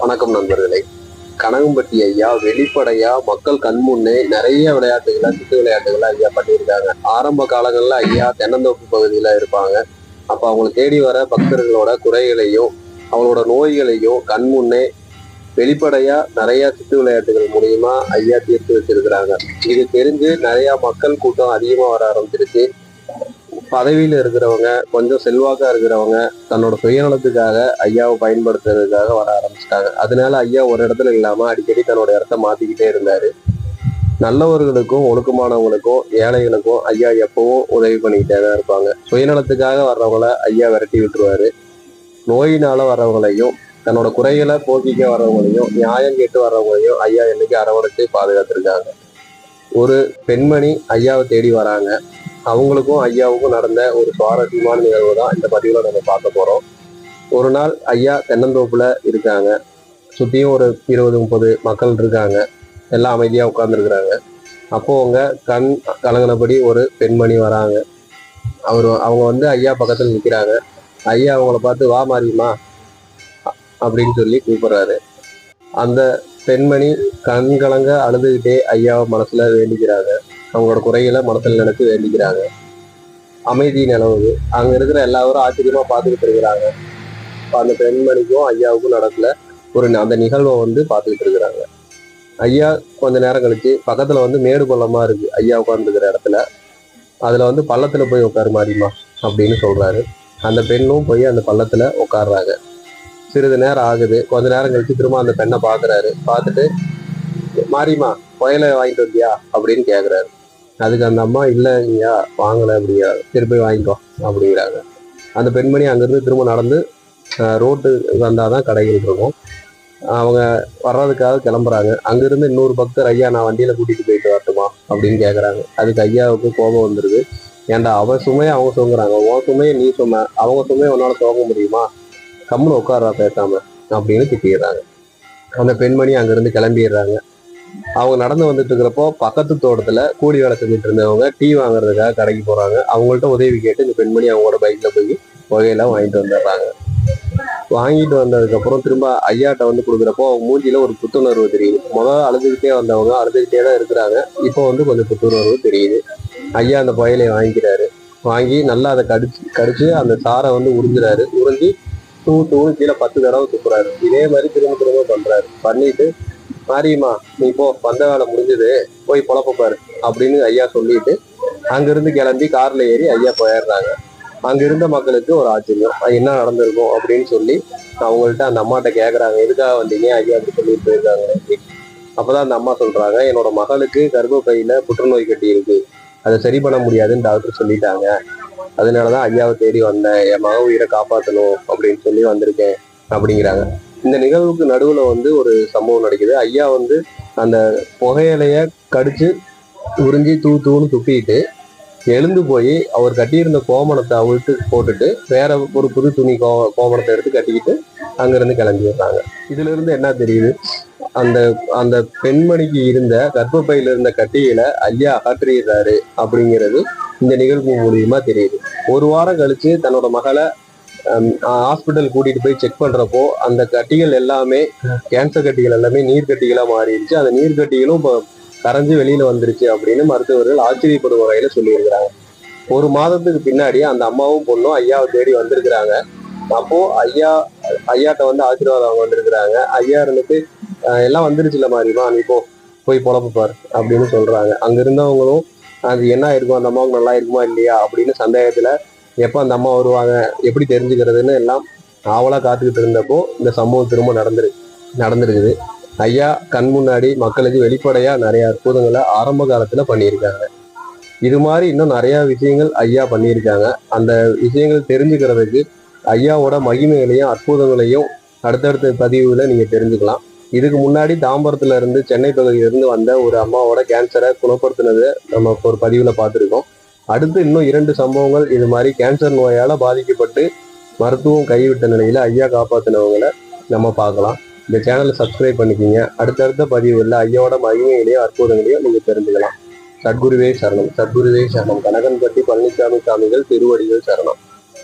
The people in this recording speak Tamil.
வணக்கம் நண்பர்களே. கனகம்பட்டி ஐயா வெளிப்படையா மக்கள் கண் முன்னே நிறைய விளையாட்டுகளை சித்து விளையாட்டுகளை ஐயா பண்ணியிருக்காங்க. ஆரம்ப காலங்கள்ல ஐயா தென்னந்தோப்பு பகுதியில இருப்பாங்க. அப்ப அவங்களை தேடி வர பக்தர்களோட குறைகளையும் அவங்களோட நோய்களையும் கண் முன்னே வெளிப்படையா நிறைய சித்து விளையாட்டுகள் மூலியமா ஐயா தீர்த்து வச்சிருக்கிறாங்க. இது தெரிஞ்சு நிறைய மக்கள் கூட்டம் அதிகமா வர ஆரம்பிச்சிருச்சு. பதவியில இருக்கிறவங்க, கொஞ்சம் செல்வாக்கா இருக்கிறவங்க தன்னோட சுயநலத்துக்காக ஐயாவை பயன்படுத்துறதுக்காக வர ஆரம்பிச்சிட்டாங்க. அதனால ஐயா ஒரு இடத்துல இல்லாம அடிக்கடி தன்னோட இடத்த மாத்திக்கிட்டே இருந்தாரு. நல்லவர்களுக்கும் ஒழுக்கமானவங்களுக்கும் ஏழைகளுக்கும் ஐயா எப்பவும் உதவி பண்ணிக்கிட்டே தான் இருப்பாங்க. சுயநலத்துக்காக வர்றவங்கள ஐயா விரட்டி விட்டுருவாரு. நோயினால வர்றவங்களையும் தன்னோட குறைகளை போக்கிக்க வர்றவங்களையும் நியாயம் கேட்டு வர்றவங்களையும் ஐயா என்னைக்கு அரவணைச்சு பாதுகாத்திருக்காங்க. ஒரு பெண்மணி ஐயாவை தேடி வராங்க. அவங்களுக்கும் ஐயாவுக்கும் நடந்த ஒரு சுவாரஸ்யமான நிகழ்வு தான் இந்த பதிவுல நம்ம பார்க்க போறோம். ஒரு நாள் ஐயா தென்னந்தோப்புல இருக்காங்க. சுத்தியும் ஒரு 20-30 மக்கள் இருக்காங்க. எல்லாம் அமைதியா உட்கார்ந்துருக்குறாங்க. அப்போ அவங்க கண் கலங்கினபடி ஒரு பெண்மணி வராங்க. அவங்க ஐயா பக்கத்துல நிற்கிறாங்க. ஐயா அவங்கள பார்த்து வா மாறியுமா அப்படின்னு சொல்லி கூப்பிடுறாரு. அந்த பெண்மணி கண் கலங்க அழுதுகிட்டே ஐயாவை மனசுல வேண்டிக்கிறாங்க. அவங்களோட குறைகளை மனசுல நினைச்சு வேண்டிக்கிறாங்க. அமைதி நிலவுது. அங்க இருக்கிற எல்லாரும் ஆச்சரியமா பார்த்துக்கிட்டு இருக்கிறாங்க. அந்த பெண்மணிக்கும் ஐயாவுக்கும் நடக்கல அந்த நிகழ்வை பார்த்துக்கிட்டு இருக்கிறாங்க. ஐயா கொஞ்ச நேரம் கழிச்சு பக்கத்துல மேடு பள்ளமா இருக்கு. ஐயா உட்கார்ந்துருக்கிற இடத்துல அதுல பள்ளத்துல போய் உட்காரு மாறிமா அப்படின்னு சொல்றாரு. அந்த பெண்ணும் போய் அந்த பள்ளத்துல உட்காடுறாங்க. சிறிது நேரம் ஆகுது. கொஞ்ச நேரம் கழிச்சு திரும்ப அந்த பெண்ணை பாக்குறாரு. பார்த்துட்டு மாறிமா புயலை வாங்கிட்டு வந்தியா அப்படின்னு கேக்குறாரு. அதுக்கு அந்த அம்மா இல்லையா வாங்கலை அப்படியா, திருப்பி வாங்கிக்கோ அப்படிங்கிறாங்க. அந்த பெண்மணி அங்கிருந்து திரும்ப நடந்து ரோட்டு வந்தாதான் கடைகள் இருக்கும். அவங்க வர்றதுக்காக கிளம்புறாங்க. அங்கிருந்து இன்னொரு பக்தர் ஐயா நான் வண்டியில கூட்டிட்டு போயிட்டு வரட்டுமா அப்படின்னு கேட்குறாங்க. அதுக்கு ஐயாவுக்கு கோபம் வந்துருது. ஏன்டா அவன் சுமையை அவங்க தூங்குறாங்க, உன் சுமையை நீ சும, அவங்க சுமையை உன்னால தூங்க முடியுமா, கம்முன்னு உட்கார்றா பேசாம அப்படின்னு திட்டிடுறாங்க. அந்த பெண்மணி அங்கிருந்து கிளம்பிடுறாங்க. அவங்க நடந்து வந்துட்டு இருக்கிறப்போ பக்கத்து தோட்டத்துல கூலி வேலை செஞ்சுட்டு இருந்தவங்க டீ வாங்குறதுக்காக கடைக்கு போறாங்க. அவங்கள்ட்ட உதவி கேட்டு இந்த பெண்மணி அவங்களோட பைக்ல போய் புகையெல்லாம் வாங்கிட்டு வந்துடுறாங்க. வாங்கிட்டு வந்ததுக்கு அப்புறம் திரும்ப ஐயாட்ட கொடுக்குறப்போ அவங்க மூஞ்சில ஒரு புத்துணர்வு தெரியுது. முதல்ல அழுதுகிட்டே வந்தவங்க அழுதுகிட்டே தான் இருக்கிறாங்க. இப்போ கொஞ்சம் புத்துணர்வு தெரியுது. ஐயா அந்த புயலையை வாங்கிக்கிறாரு. வாங்கி நல்லா அதை கடிச்சு அந்த சாரை உறிஞ்சுறாரு. உறிஞ்சி தூணு கீழே 10 தடவை துப்புறாரு. இதே மாதிரி திரும்ப திரும்ப பண்றாரு. பண்ணிட்டு மாரியுமா நீ போ, வந்த வேலை முடிஞ்சது, போய் பொழப்ப பாரு அப்படின்னு ஐயா சொல்லிட்டு அங்கிருந்து கிளம்பி கார்ல ஏறி ஐயா போயிடுறாங்க. அங்க இருந்த மக்களுக்கு ஒரு ஆச்சரியம், என்ன நடந்திருக்கும் அப்படின்னு சொல்லி அவங்கள்ட்ட அந்த அம்மாட்ட கேக்குறாங்க, எதுக்காக வந்தீங்க ஐயா அப்படி சொல்லிட்டு போயிருக்காங்க. அப்பதான் அந்த அம்மா சொல்றாங்க, என்னோட மகளுக்கு கர்ப்பப்பையில புற்றுநோய் கட்டி இருக்கு, அதை சரி பண்ண முடியாதுன்னு டாக்டர் சொல்லிட்டாங்க, அதனாலதான் ஐயாவை தேடி வந்தேன், என் மக உயிரை காப்பாற்றணும் அப்படின்னு சொல்லி வந்திருக்கேன் அப்படிங்கிறாங்க. இந்த நிகழ்வுக்கு நடுவுல ஒரு சம்பவம் நடக்குது. ஐயா அந்த புகையிலைய கடிச்சு உறிஞ்சி தூன்னு துப்பிட்டு எழுந்து போய் அவர் கட்டியிருந்த கோமணத்தை அவிழ்த்து போட்டுட்டு வேற ஒரு புது துணி கோமணத்தை எடுத்து கட்டிக்கிட்டு அங்கிருந்து கிளம்பிடுறாங்க. இதுல இருந்து என்ன தெரியுது, அந்த அந்த பெண்மணிக்கு இருந்த கர்ப்பப்பையில இருந்த கட்டிகளை ஐயா அகற்றிடுறாரு அப்படிங்கிறது இந்த நிகழ்வு மூலியமா தெரியுது. ஒரு வாரம் கழிச்சு தன்னோட மகளை ஹாஸ்பிட்டல் கூட்டிட்டு போய் செக் பண்றப்போ அந்த கட்டிகள் எல்லாமே கேன்சர் கட்டிகள் எல்லாமே நீர்க்கட்டிகளா மாறிடுச்சு. அந்த நீர்க்கட்டிகளும் இப்போ கரைஞ்சு வெளியில வந்துருச்சு அப்படின்னு மருத்துவர்கள் ஆச்சரியப்படும் வகையில சொல்லியிருக்கிறாங்க. ஒரு மாதத்துக்கு பின்னாடி அந்த அம்மாவும் பொண்ணும் ஐயாவை தேடி வந்திருக்கிறாங்க. அப்போ ஐயாட்ட ஆசீர்வாதம் அவங்க வந்திருக்கிறாங்க. ஐயா இருந்துட்டு எல்லாம் வந்துருச்சுல மாதிரிமா நீ போய் பொழப்பு பாரு அப்படின்னு சொல்றாங்க. அங்க இருந்தவங்களும் அது என்ன இருக்கும், அந்த அம்மாவுக்கு நல்லா இருக்குமா இல்லையா அப்படின்னு சந்தேகத்துல எப்போ அந்த அம்மா வருவாங்க, எப்படி தெரிஞ்சுக்கிறதுன்னு எல்லாம் ஆவலா காத்துக்கிட்டு இருந்தப்போ இந்த சம்பவம் திரும்ப நடந்திருக்குது. ஐயா கண் முன்னாடி மக்களுக்கு வெளிப்படையா நிறைய அற்புதங்களை ஆரம்ப காலத்துல பண்ணியிருக்காங்க. இது மாதிரி இன்னும் நிறைய விஷயங்கள் ஐயா பண்ணியிருக்காங்க. அந்த விஷயங்கள் தெரிஞ்சுக்கிறதுக்கு ஐயாவோட மகிமைகளையும் அற்புதங்களையும் அடுத்தடுத்த பதிவுல நீங்க தெரிஞ்சுக்கலாம். இதுக்கு முன்னாடி தாம்பரத்துல இருந்து சென்னை பகுதியிலிருந்து வந்த ஒரு அம்மாவோட கேன்சரை குணப்படுத்தினது நம்ம ஒரு பதிவுல பார்த்துருக்கோம். அடுத்து இன்னும் 2 சம்பவங்கள் இது மாதிரி கேன்சர் நோயால பாதிக்கப்பட்டு மருத்துவம் கைவிட்ட நிலையில ஐயா காப்பாத்தினவங்களை நம்ம பார்க்கலாம். இந்த சேனலை சப்ஸ்கிரைப் பண்ணிக்கிங்க. அடுத்தடுத்த பதிவுகளில் ஐயாவோட மகிமைகளையும் அற்புதங்களையும் நீங்க தெரிஞ்சுக்கலாம். சத்குருவே சரணம், சத்குருவே சரணம். கனகன்பட்டி பழனிசாமி சாமிகள் திருவடிகள் சரணம்.